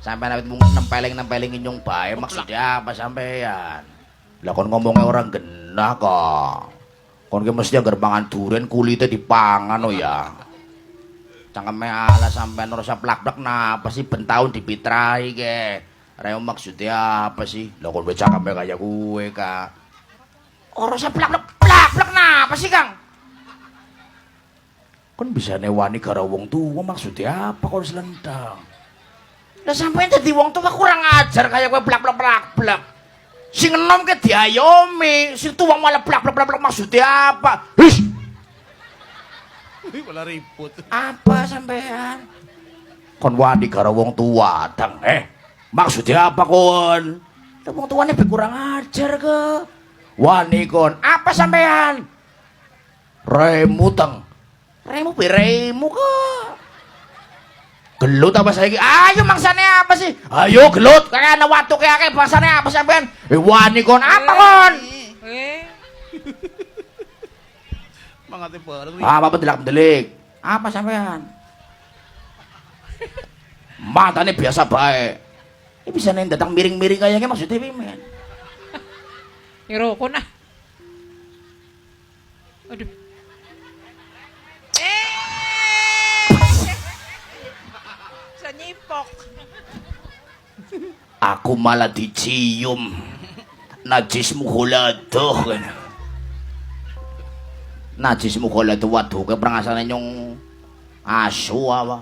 Sampai awit mung nempeleng-nempeleng inyong bae maksudnya apa sampean? Lah kon ngomongnya orang genah kok. Kon ki mesti agar mangan duren kulite dipangan oh ya. Cangkeme ala sampean ora usah plak-plak napa sih ben taun dipitrai ke. Reo maksudnya apa sih? Lah kon cangkeme kaya kuwe, Kak. Ora usah plak-plak napa sih, Kang? Kon bisa newani karo wong tuwa maksudnya apa kon selendang? Lah sampeyan dadi wong tuwa kurang ajar kaya kowe plak-plak. Sing enom ke diayomi, sing tuwa malah plak-plak maksudnya apa? His. Malah ribut. Apa sampean? Kon wani karo wong tuwa, Dang. Maksudnya apa kon? Lah wong tuane be kurang ajar ke. Wani kon, apa sampean? Remu teng. Remu beremu kok. Gelut apa saiki? Ayo mangsane apa sih? Ayo gelut. Kayak ana watu kayak akeh bahasane apa sampean? Wani kon apa kon? Mangate bareng. Apa pendelak-pendelik? Apa sampean? Matane biasa bae. Ini bisa nih datang miring-miring kayaknya maksudnya pimen. Ngerokok nah. Aduh. Nyipok. Aku malah dicium. Najis mukholado kan. Najis mukholado waduh ke prangasane nyong asu apa.